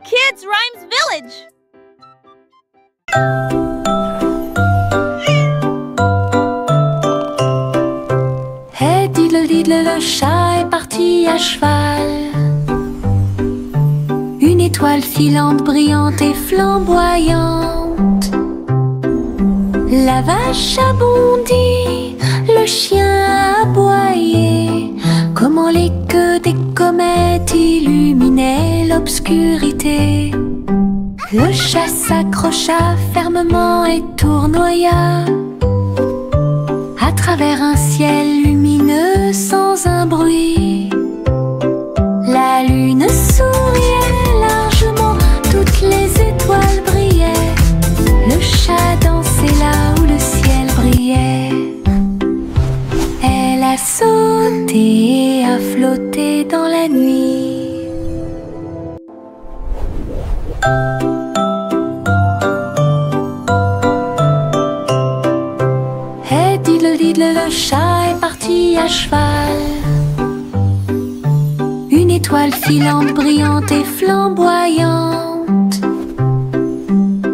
Kids Rhymes Village. Hey diddle diddle, le chat est parti à cheval. Une étoile filante, brillante et flamboyante. La vache a bondi, le chien a aboyé. Comment les queues des comètes illuminaient l'obscurité. Le chat s'accrocha fermement et tournoya à travers un ciel lumineux sans un bruit. La lune souriait largement, toutes les étoiles brillaient. Le chat dansait là où le ciel brillait. Elle a sauté et a flotté dans la nuit. Hey diddle diddle, le chat est parti à cheval. Une étoile filante, brillante et flamboyante.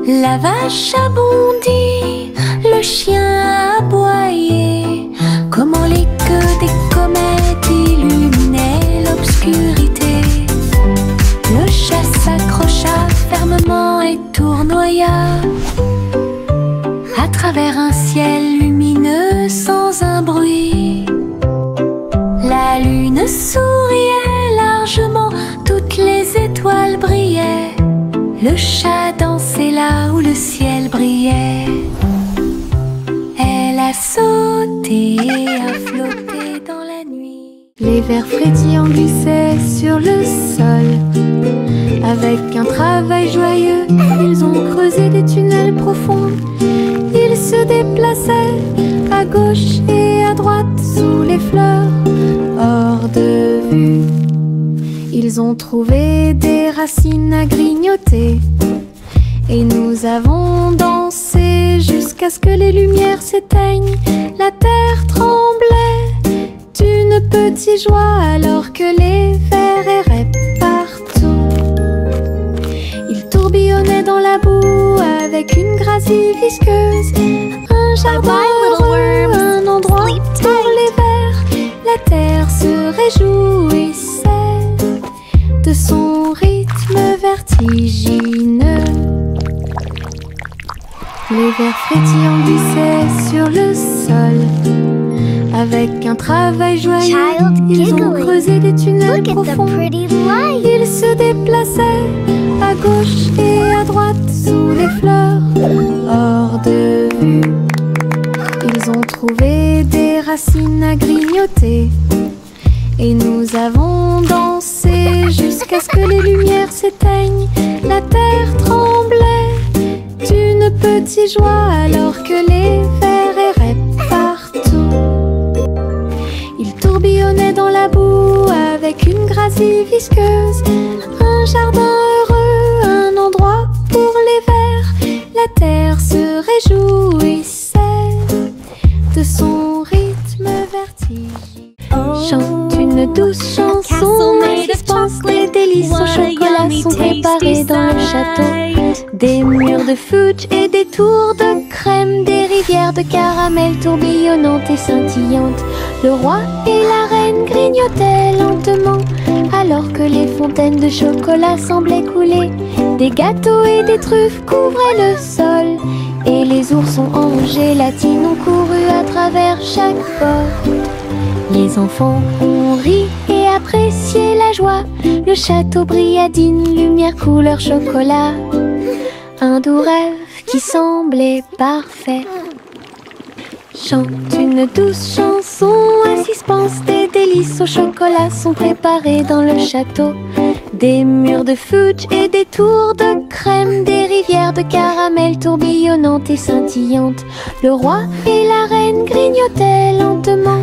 La vache a bondi, le chien a aboyé. Comment les queues des comètes illuminaient l'obscurité. Le chat s'accrocha fermement et tournoya à travers un ciel lumineux sans un bruit. La lune souriait largement, toutes les étoiles brillaient. Le chat dansait là où le ciel brillait. Elle a sauté et a flotté dans la nuit. Les vers frétillants glissaient sur le sol. Avec un travail joyeux, ils ont creusé des tunnels profonds. Ils se déplaçaient à gauche et à droite sous les fleurs, hors de vue. Ils ont trouvé des racines à grignoter. Et nous avons dansé jusqu'à ce que les lumières s'éteignent. La terre tremblait d'une petite joie alors que les vers erraient partout. Ils tourbillonnaient dans la boue avec une gracie visqueuse. Un jardin heureux, un endroit pour les vers. La terre se réjouissait de son rythme vertigineux. Les vers frétillants glissaient sur le sol. Avec un travail joyeux, ils ont creusé des tunnels profonds. Ils se déplaçaient à gauche et à droite sous les fleurs, hors de vue. Ils ont trouvé des racines à grignoter. Et nous avons dansé jusqu'à ce que les lumières s'éteignent. La terre tremblait d'une petite joie alors que les vers erraient partout. Ils tourbillonnaient dans la boue avec une gracie visqueuse. Un jardin heureux, un endroit pour les vers. La terre se réjouissait de son rythme vertigineux. Chante une douce chanson, et suspense, des délices au chocolat sont préparés dans le château. Des murs de fudge et des tours de crème, des rivières de caramel tourbillonnantes et scintillantes. Le roi et la reine grignotaient lentement alors que les fontaines de chocolat semblaient couler. Des gâteaux et des truffes couvraient le sol et les oursons en gélatine ont couru à travers chaque porte. Les enfants ont ri et apprécié la joie. Le château brilla d'une lumière couleur chocolat. Un doux rêve qui semblait parfait. Chante une douce chanson, un suspense, des délices au chocolat sont préparés dans le château. Des murs de fudge et des tours de crème, des rivières de caramel tourbillonnantes et scintillantes. Le roi et la reine grignotaient lentement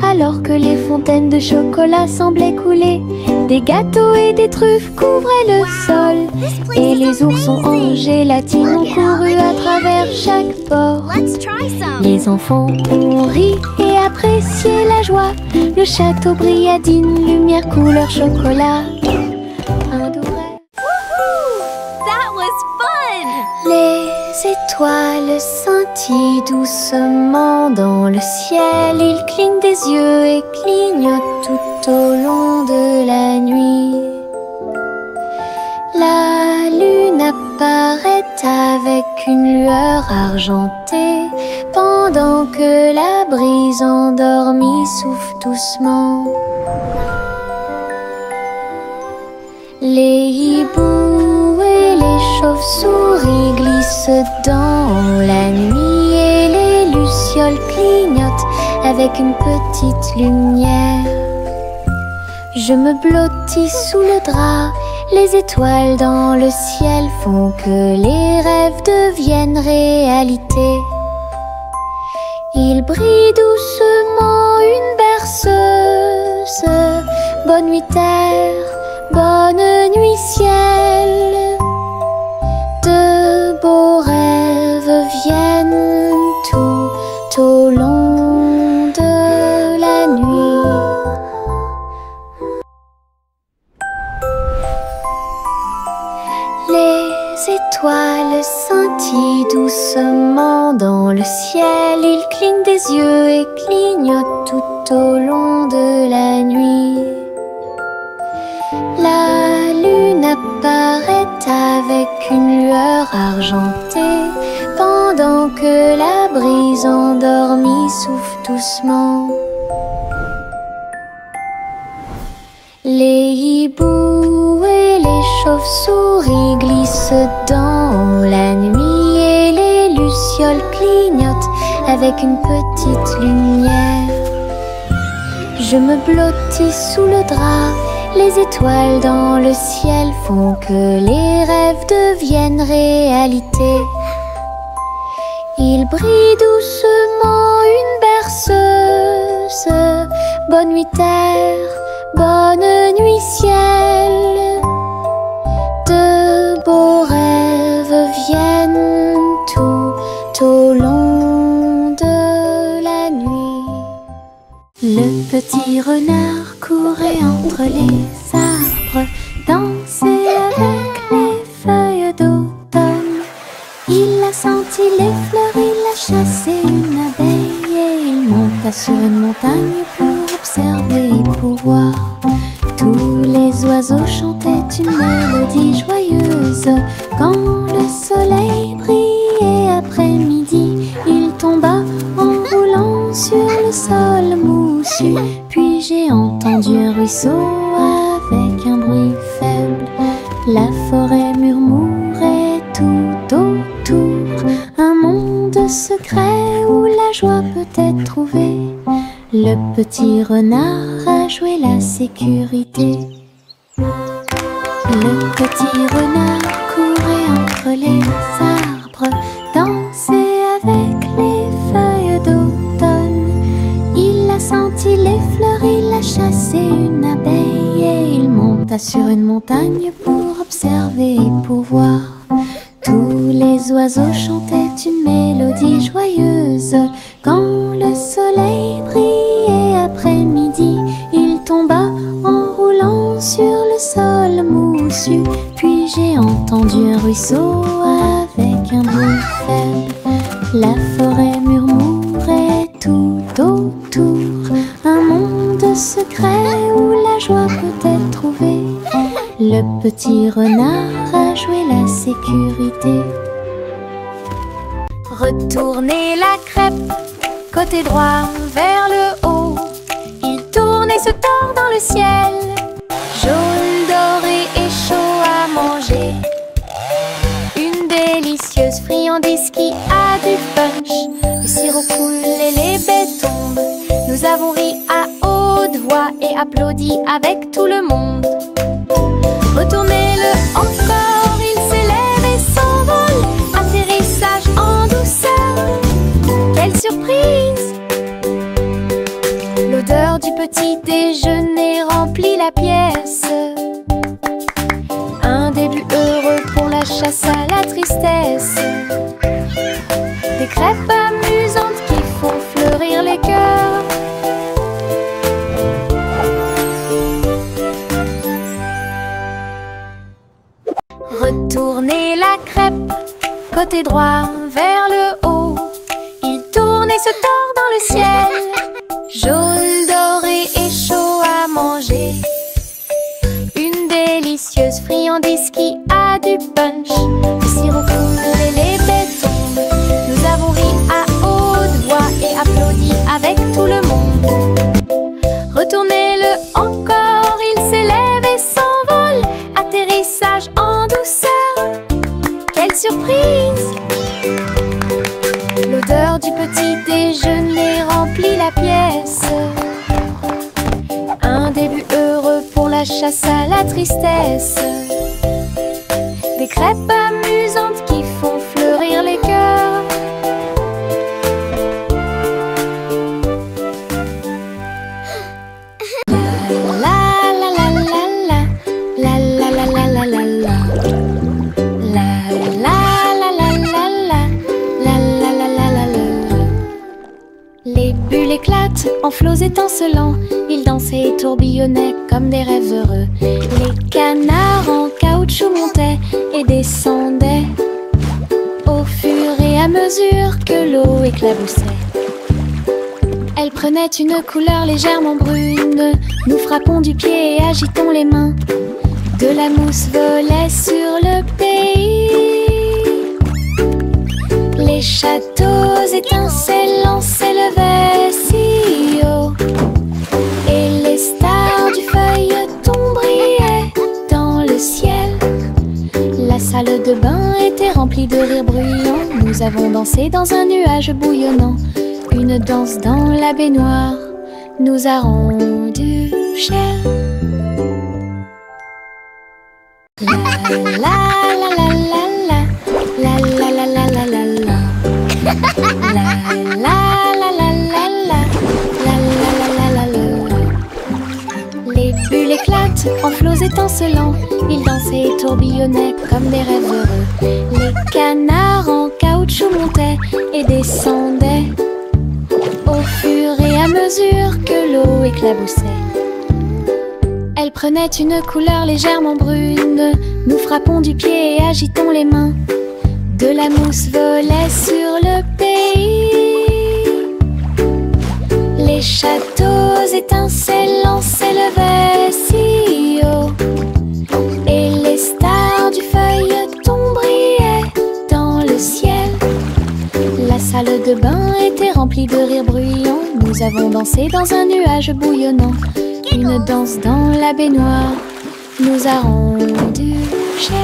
alors que les fontaines de chocolat semblaient couler. Des gâteaux et des truffes couvraient le sol et les oursons en gélatine ont couru à travers chaque porte. Les enfants ont ri et apprécié la joie. Le château brilla d'une lumière couleur chocolat. Un doux rêve étoiles scintillent doucement dans le ciel. Ils clignent des yeux et clignotent tout au long de la nuit. La lune apparaît avec une lueur argentée, pendant que la brise endormie souffle doucement. Les hiboux et les chauves-souris glissent dans la nuit et les lucioles clignotent avec une petite lumière. Je me blottis sous le drap, les étoiles dans le ciel font que les rêves deviennent réalité. Il brille doucement une berceuse. Bonne nuit terre, bonne nuit ciel. De beaux rêves viennent tout au long de la nuit. Les étoiles scintillent doucement dans le ciel. Ils clignent des yeux et clignotent tout au long de la nuit. La lune apparaît avec une lueur argentée, pendant que la brise endormie souffle doucement. Les hiboux et les chauves-souris glissent dans la nuit et les lucioles clignotent avec une petite lumière. Je me blottis sous le drap, les étoiles dans le ciel font que les rêves deviennent réalité. Il brille doucement une berceuse. Bonne nuit terre, bonne nuit ciel. De beaux rêves viennent tout au long de la nuit. Le petit renard courait entre les arbres, dansait avec les feuilles d'automne. Il a senti les fleurs, il a chassé une abeille et il monta sur une montagne pour observer et pour voir. Tous les oiseaux chantaient une mélodie joyeuse. Quand le soleil brillait après-midi, il tomba en roulant sur le sol moussu. Puis j'ai entendu un ruisseau avec un bruit faible. La forêt murmurait tout autour, un monde secret où la joie peut être trouvée. Le petit renard a joué la sécurité. Le petit renard courait entre les arbres, dansait avec les feuilles d'automne. Il a senti les fleurs, il a chassé une abeille et il monta sur une montagne pour observer et pour voir. Tous les oiseaux chantaient une mélodie joyeuse. Quand le soleil brillait après-midi, il tomba en roulant sur le sol moussu. Puis j'ai entendu un ruisseau avec un bruit faible. La forêt murmurait tout autour, un monde secret où la joie peut être trouvée. Le petit renard a joué la sécurité. Retournez la crêpe, côté droit vers le haut. Il tourne et se tord dans le ciel, jaune, doré et chaud à manger. Une délicieuse friandise qui a du punch. Le sirop coule et les baies tombent. Nous avons ri à haute voix et applaudi avec tout le monde. Retournez-le encore, il s'élève et s'envole. Atterrissage en douceur, quelle surprise! L'odeur du petit déjeuner remplit la pièce. Un début heureux pour la chasse à la tristesse. Des crêpes amusantes qui font fleurir les cœurs. Retournez la crêpe, Côté droit, vers le haut, il tourne et se tord dans le ciel. Jaune, doré et chaud à manger. Une délicieuse friandise qui a du punch. Le sirop coule et les baies tombent. Nous avons ri à haute voix et applaudi avec tout le monde. Retournez-le encore, il s'élève et s'envole. Atterrissage en douceur, quelle surprise! L'odeur du petit déjeuner remplit la pièce. Un début heureux pour la chasse à la tristesse. Des crêpes amusantes qui font fleurir les cœurs. Les bulles éclatent en flots étincelants. Ils dansaient et tourbillonnaient comme des rêves heureux. Les canards en caoutchouc montaient et descendaient au fur et à mesure que l'eau éclaboussait. Elle prenait une couleur légèrement brune. Nous frappons du pied et agitons les mains. De la mousse volait sur le pays. Les châteaux étincelants s'élevaient si haut. Et les stars du feuilleton brillaient dans le ciel. La salle de bain était remplie de rires bruyants. Nous avons dansé dans un nuage bouillonnant. Une danse dans la baignoire nous a rendu cher. La la la la la la la la la la la la la. La la la la la la la la la la la. Les bulles éclatent en flots étincelants. Ils dansaient et tourbillonnaient comme des rêves heureux. Les canards en caoutchouc montaient et descendaient au fur et à mesure que l'eau éclaboussait. Elle prenait une couleur légèrement brune. Nous frappons du pied et agitons les mains. De la mousse volait sur le pays. Les châteaux étincelants s'élevaient si haut. Et les stars du feuilleton brillaient dans le ciel. La salle de bain était remplie de rires bruyants. Nous avons dansé dans un nuage bouillonnant. Une danse dans la baignoire nous a rendu cher.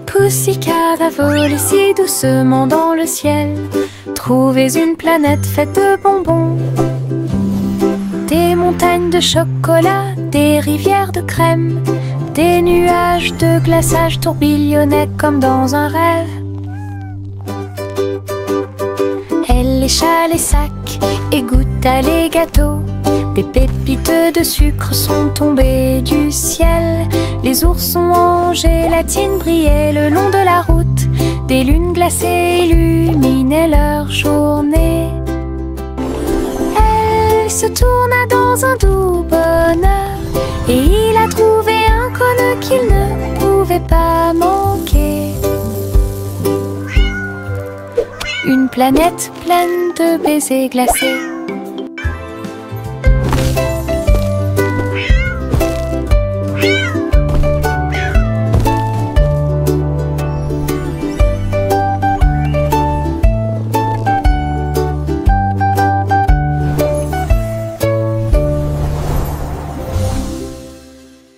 Pussycat a volé si doucement dans le ciel. Trouvez une planète faite de bonbons. Des montagnes de chocolat, des rivières de crème. Des nuages de glaçage tourbillonnaient comme dans un rêve. Elle lécha les sacs et goûta les gâteaux. Des pépites de sucre sont tombées du ciel. Les oursons en gélatine brillaient le long de la route. Des lunes glacées illuminaient leur journée. Elle se tourna dans un doux bonheur et il a trouvé un cône qu'il ne pouvait pas manquer. Une planète pleine de baisers glacés.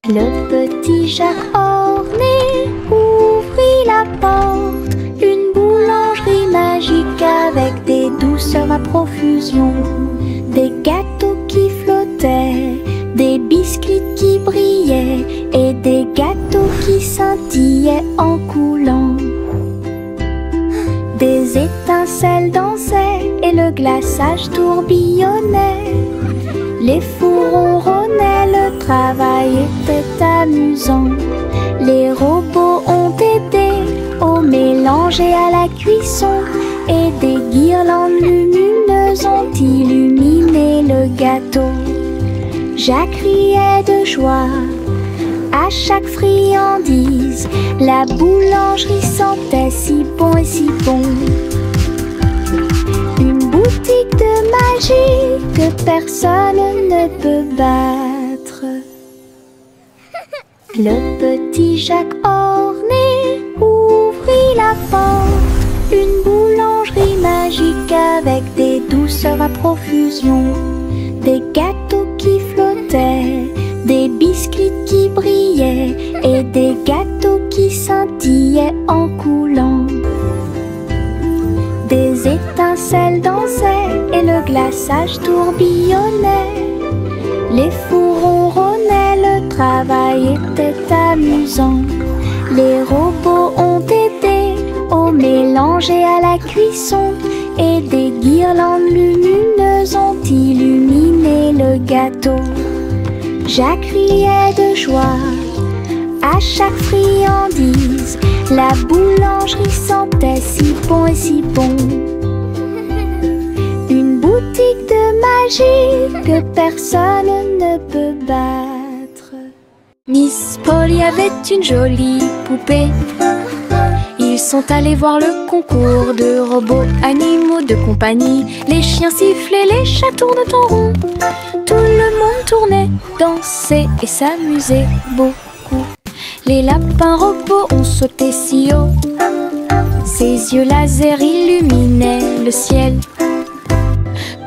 Le petit chat orné ouvrit la porte. Une boulangerie magique avec des douceurs à profusion. Des gâteaux qui flottaient, des biscuits qui brillaient et des gâteaux qui scintillaient en coulant. Des étincelles dansaient et le glaçage tourbillonnait. Les fours ronronnaient, le travail était amusant. Les robots ont aidé au mélange et à la cuisson. Et des guirlandes lumineuses ont illuminé le gâteau. Jacques riait de joie À chaque friandise, la boulangerie sentait si bon et si bon. Une boutique de magie que personne ne peut battre. Le petit Jacques orné ouvrit la porte. Une boulangerie magique avec des douceurs à profusion. Des gâteaux qui flottaient, des biscuits qui brillaient et des gâteaux qui scintillaient en coulant. Des étincelles dansaient et le glaçage tourbillonnait. Les fours ronronnaient, le travail était amusant. Les robots ont aidé au mélange et à la cuisson. Et des guirlandes lumineuses ont illuminé le gâteau. Jacques riait de joie à chaque friandise. La boulangerie sentait si bon et si bon. Une boutique de magie que personne ne peut battre. Miss Polly avait une jolie poupée. Ils sont allés voir le concours de robots, animaux de compagnie. Les chiens sifflaient, les chats tournent en rond. Tout le monde tournait, dansait et s'amusait beaucoup. Les lapins robots ont sauté si haut. Ses yeux laser illuminaient le ciel.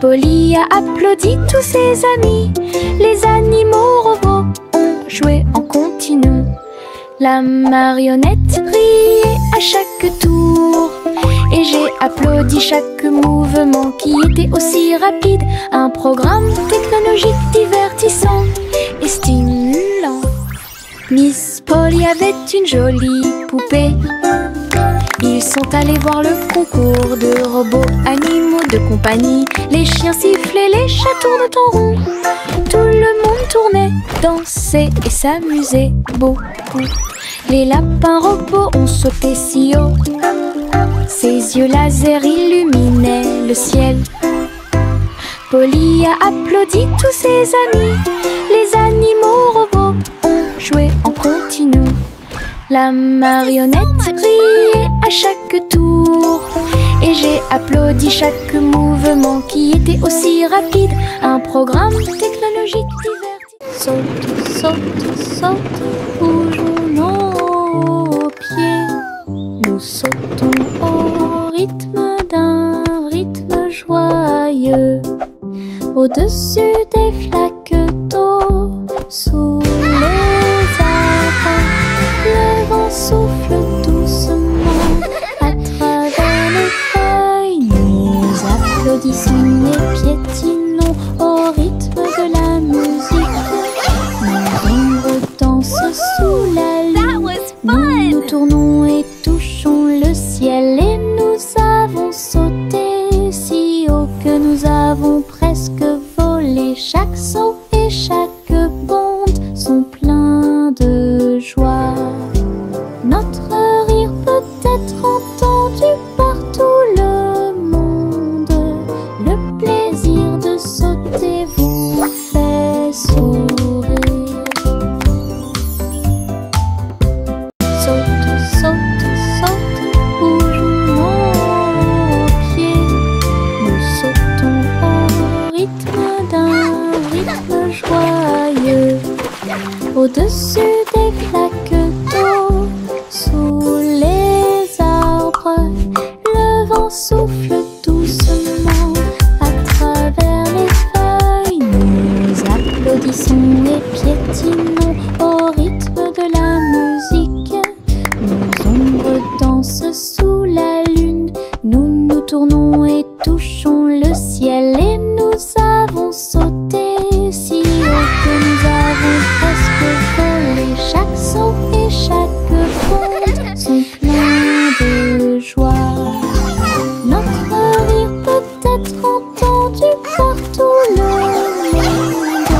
Polly a applaudi tous ses amis. Les animaux robots ont joué en continu. La marionnette riait à chaque tour et j'ai applaudi chaque mouvement qui était aussi rapide. Un programme technologique divertissant et stimulant. Miss Polly avait une jolie poupée. Ils sont allés voir le concours de robots, animaux de compagnie. Les chiens sifflaient, les chats tournent en rond. Tout le monde tournait, dansait et s'amusait beaucoup. Les lapins robots ont sauté si haut. Ses yeux laser illuminaient le ciel. Polly a applaudi tous ses amis. Les animaux robots ont joué en continu. La marionnette riait à chaque tour et j'ai applaudi chaque mouvement qui était aussi rapide. Un programme technologique divertissant. Saute, saute, saute, bougeons nos pieds. Nous sautons au rythme d'un rythme joyeux. Au-dessus des flaques d'eau, sous les arbres, le vent souffle doucement à travers les feuilles. Nous applaudissons et piétinons au rythme de la musique. Nos ombres dansent sous la lune. Nous tournons et touchons le ciel et nous avons sauté si haut que nous avons presque volé. Chaque saut et chaque bonde sont pleins de joie. Notre rire peut être entendu par tout le monde. Le plaisir de sauter vous fait sourire. Saute, saute, saute, bougeons nos pieds. Nous sautons au rythme d'un rythme joyeux. Au-dessus des flaques d'eau, sous les arbres, le vent souffle doucement à travers les feuilles. Nous applaudissons et piétinons au rythme de la musique. Nos ombres dansent sous la lune. Nous tournons et touchons le ciel et nous avons sauté si haut que nous avons presque volé. Chaque saut et chaque bonde sont pleins de joie. Notre rire peut être entendu par tout le monde.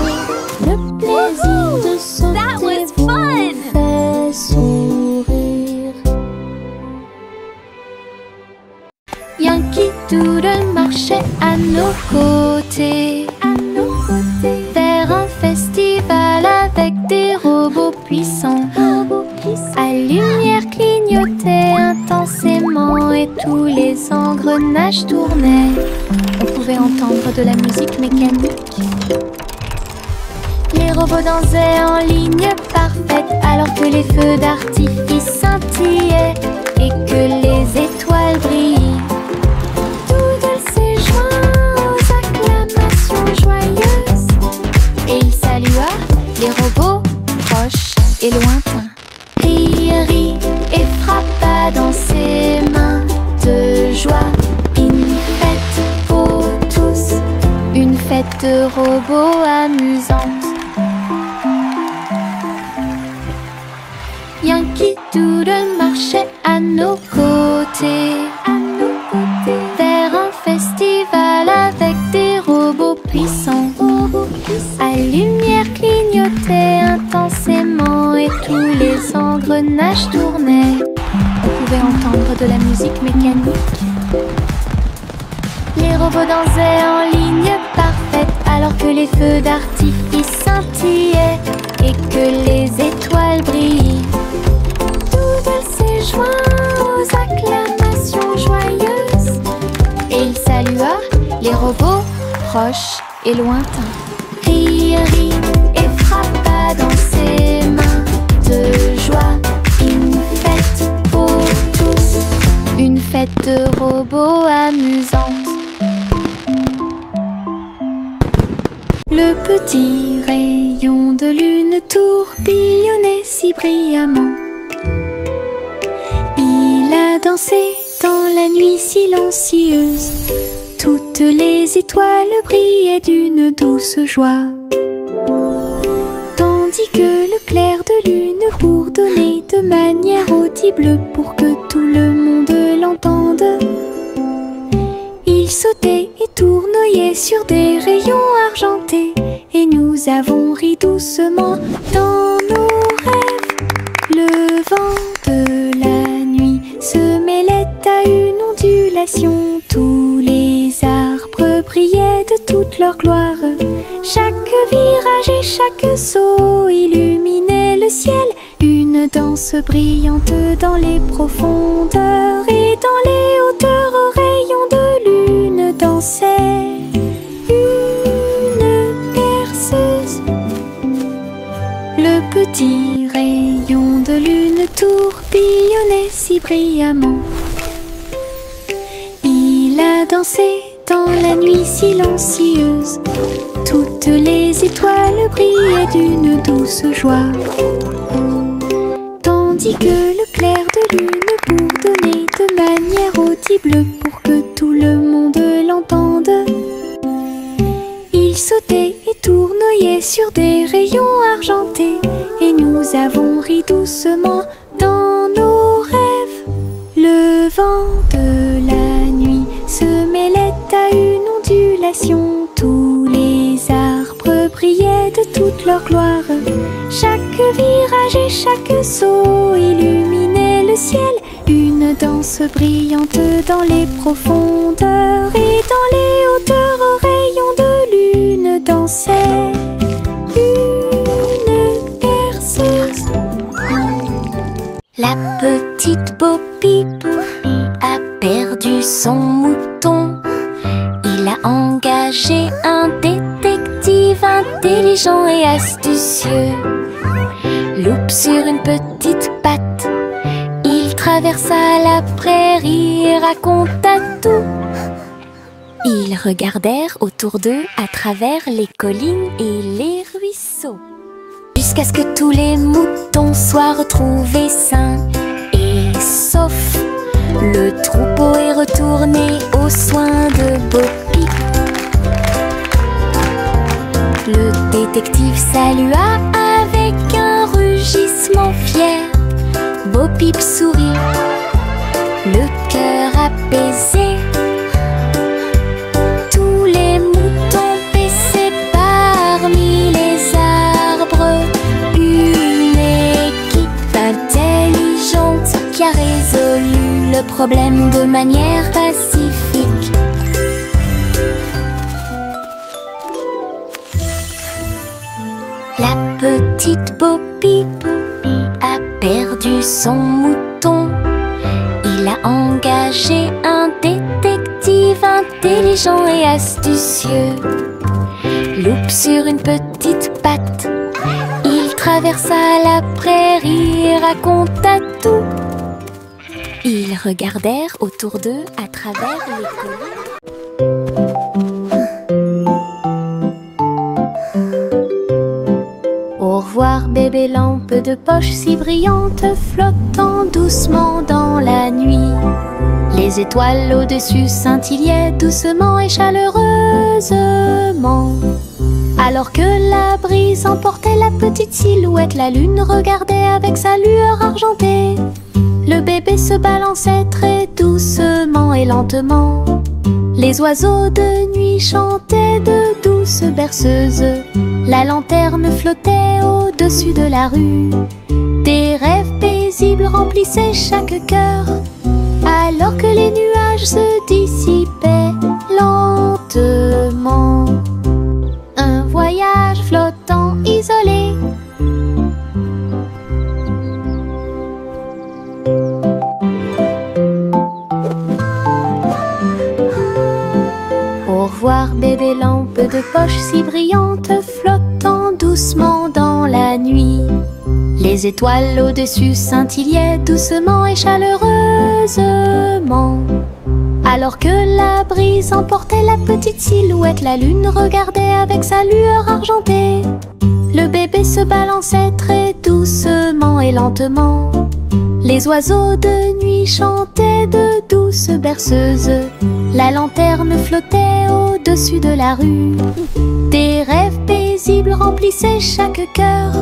Le plaisir de sauter vous fait sourire. Yankee Doodle marchait à nos côtés, vers un festival avec des robots puissants. engrenages tournaient. On pouvait entendre de la musique mécanique. Les robots dansaient en ligne parfaite alors que les feux d'artifice scintillaient et que les étoiles brillaient. Doodle s'est joint aux acclamations joyeuses et il salua les robots proches et lointains. Rit et frappa dans ses mains de joie. Une fête pour tous, une fête de robots amusante. Yankee Doodle marchait à nos côtés, vers un festival avec des robots puissants. À lumière clignotait intensément et tous les engrenages tournaient. On pouvait entendre de la musique mécanique. Les robots dansaient en ligne parfaite alors que les feux d'artifice scintillaient et que les étoiles brillaient. Doodle s'est joint aux acclamations joyeuses et il salua les robots proches et lointains. Rit et frappa dans ses mains de joie. Une fête pour tous, une fête de robots amusante. Le petit rayon de lune tourbillonnait si brillamment. Il a dansé dans la nuit silencieuse. Toutes les étoiles brillaient d'une douce joie. Tandis que le clair de lune bourdonnait de manière audible pour que tout le monde l'entende. Il sautait et tournoyait sur des rayons argentés et nous avons ri doucement dans nos rêves. Le vent de la nuit se mêlait à une ondulation. Tous les arbres brillaient de toute leur gloire. Chaque virage et chaque saut illuminait le ciel. Une danse brillante dans les profondeurs et dans les hauteurs aux rayons de lune dansait une berceuse. Le petit rayon de lune tourbillonnait si brillamment. Il a dansé dans la nuit silencieuse. Toutes les étoiles brillaient d'une douce joie. Tandis que le clair de lune bourdonnait de manière audible pour que tout le monde l'entende. Il sautait et tournoyait sur des rayons argentés et nous avons ri doucement dans nos rêves. Le vent de la nuit se mêlait à une ondulation. Tous les arbres brillaient de toute leur gloire. Chaque virage et chaque saut illuminait le ciel. Une danse brillante dans les profondeurs et dans les hauteurs aux rayons de lune dansait une berceuse. La petite Bo Peep a perdu son mouton. Il a engagé un détective intelligent et astucieux. Loup sur une petite patte, il traversa la prairie et raconta tout. Ils regardèrent autour d'eux à travers les collines et les ruisseaux, jusqu'à ce que tous les moutons soient retrouvés sains et saufs. Le troupeau est retourné aux soins de Bo Peep. Le détective salua avec un rugissement fier. Bo Peep sourit, le cœur apaisé. Tous les moutons paissaient parmi les arbres. Une équipe intelligente qui a résolu le problème de manière pacifique. La petite Bo Peep a perdu son mouton. Il a engagé un détective arrive intelligent et astucieux. Loup sur une petite patte, il traversa la prairie et raconta tout. Ils regardèrent autour d'eux à travers les collines. Au revoir bébé lampe de poche si brillante, flottant doucement dans la nuit. Les étoiles au-dessus scintillaient doucement et chaleureusement. Alors que la brise emportait la petite silhouette, la lune regardait avec sa lueur argentée. Le bébé se balançait très doucement et lentement. Les oiseaux de nuit chantaient de douces berceuses. La lanterne flottait au-dessus de la rue. Des rêves paisibles remplissaient chaque cœur, alors que les nuages se dissipaient lentement. Un voyage flottant isolé. Au revoir bébé lampe de poche si brillante, flottant doucement dans la nuit. Les étoiles au-dessus scintillaient doucement et chaleureusement. Alors que la brise emportait la petite silhouette, la lune regardait avec sa lueur argentée. Le bébé se balançait très doucement et lentement. Les oiseaux de nuit chantaient de douces berceuses. La lanterne flottait au-dessus de la rue. Des rêves paisibles remplissaient chaque cœur,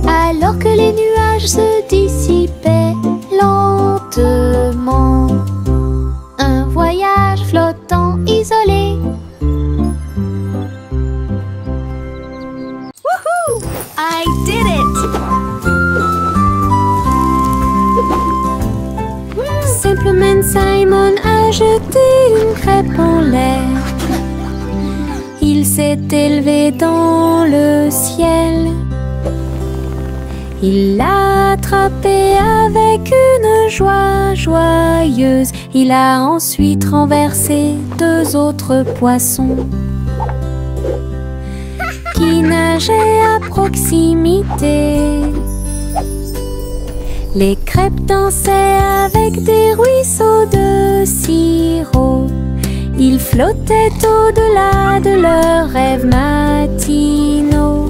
alors que les nuages se dissipaient lentement. Un voyage flottant isolé. Woohoo! I did it! Simpleman Simon a jeté une crêpe en l'air. Il s'est élevé dans le ciel. Il l'a attrapé avec une joie joyeuse. Il a ensuite renversé 2 autres poissons qui nageaient à proximité. Les crêpes dansaient avec des ruisseaux de sirop. Ils flottaient au-delà de leurs rêves matinaux.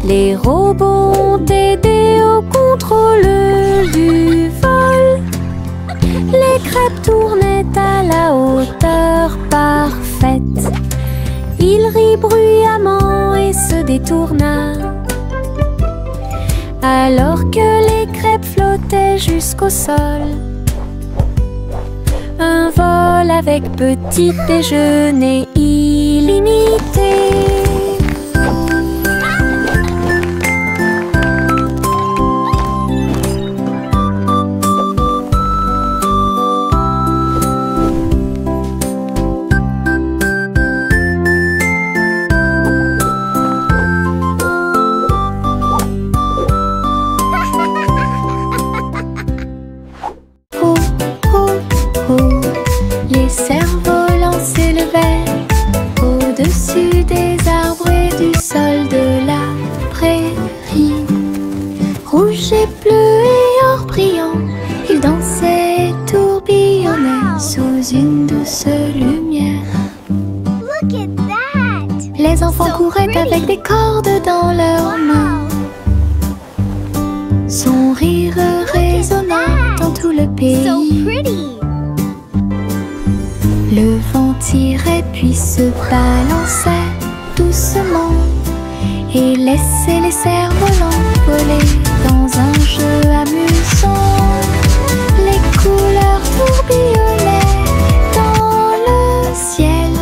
Les robots ont aidé au contrôle du vol. Les crêpes tournaient à la hauteur parfaite. Il rit bruyamment et se détourna, alors que les crêpes flottaient jusqu'au sol. Un vol avec petit déjeuner illimité. Les enfants couraient avec des cordes dans leurs mains. Son rire résonnait dans tout le pays. Le vent tirait puis se balançait doucement et laissait les cerfs-volants voler dans un jeu amusant. Les couleurs tourbillonnaient dans le ciel,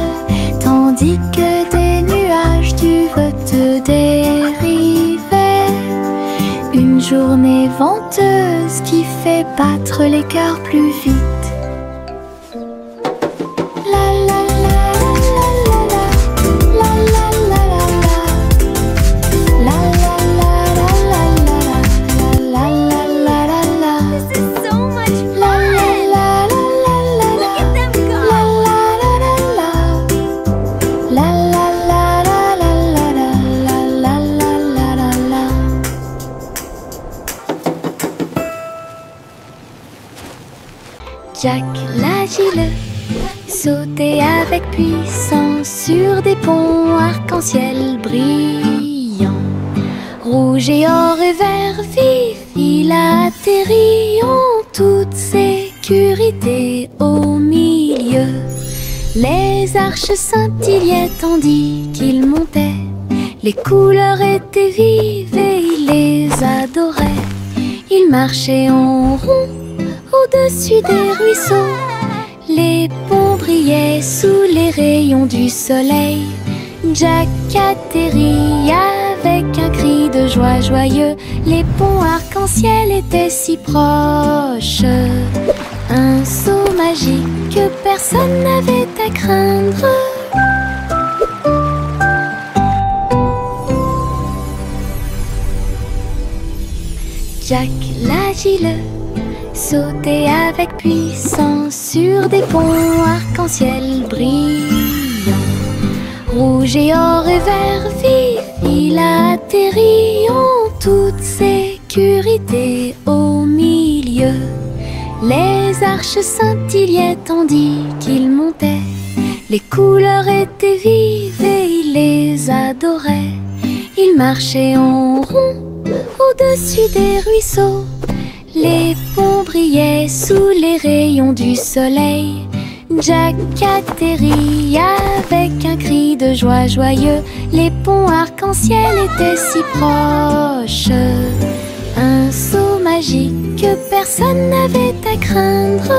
tandis que des nuages du vote dérivaient. Une journée venteuse qui fait battre les cœurs plus vite. Jack l'agile sautait avec puissance sur des ponts arc-en-ciel brillants. Rouge et or et vert vif, il atterrit en toute sécurité au milieu. Les arches scintillaient tandis qu'il montait. Les couleurs étaient vives et il les adorait. Il marchait en rond au-dessus des ruisseaux. Les ponts brillaient sous les rayons du soleil. Jack atterrit avec un cri de joie joyeux. Les ponts arc-en-ciel étaient si proches. Un saut magique que personne n'avait à craindre. Jack l'agile sautait avec puissance sur des ponts arc-en-ciel brillants. Rouge et or et vert vif, il atterrit en toute sécurité au milieu. Les arches scintillaient tandis qu'il montait. Les couleurs étaient vives et il les adorait. Il marchait en rond au-dessus des ruisseaux. Les ponts brillaient sous les rayons du soleil. Jack atterrit avec un cri de joie joyeux. Les ponts arc-en-ciel étaient si proches. Un saut magique que personne n'avait à craindre.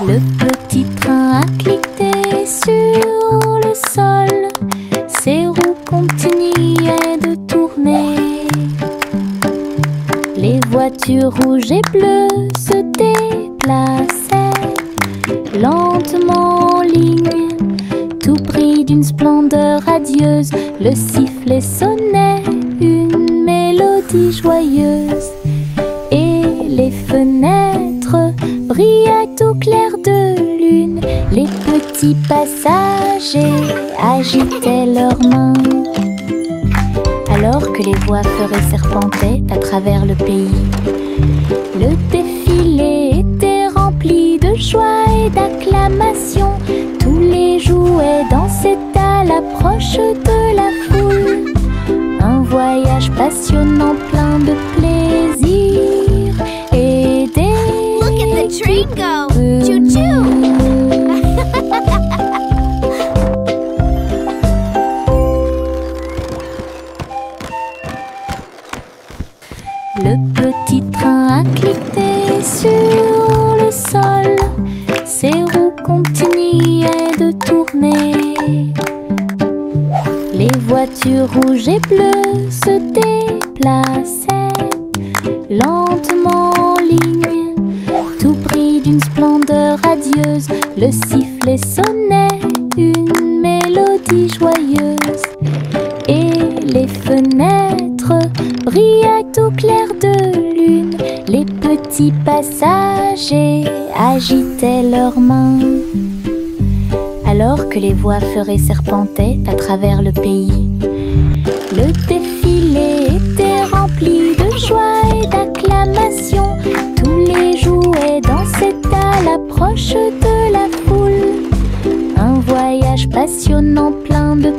Le petit train a cliqué sur le sol. Ses roues continuaient de tourner. Les voitures rouges et bleues se déplaçaient lentement en ligne, tout pris d'une splendeur radieuse. Le sifflet sonnait une mélodie joyeuse, et les fenêtres brillaient au clair de lune. Les petits passagers agitaient leurs mains, alors que les voix feuraient serpentaient à travers le pays. Le défilé était rempli de joie et d'acclamations. Tous les jouets dansaient à l'approche de la foule. Un voyage passionnant plein de plaisir et des... Look at the train go! Choo-choo! Le petit train a cliqué sur le sol. Ses roues continuaient de tourner. Les voitures rouges et bleues se déplaçaient lentement en ligne, tout pris d'une splendeur radieuse. Le sifflet sonnait une mélodie joyeuse, et les fenêtres brillaient au clair de lune. Les petits passagers agitaient leurs mains, alors que les voix feuraient serpentaient à travers le pays. Le défilé était rempli de joie et d'acclamations. Tous les jouets dansaient à l'approche de la foule. Un voyage passionnant plein de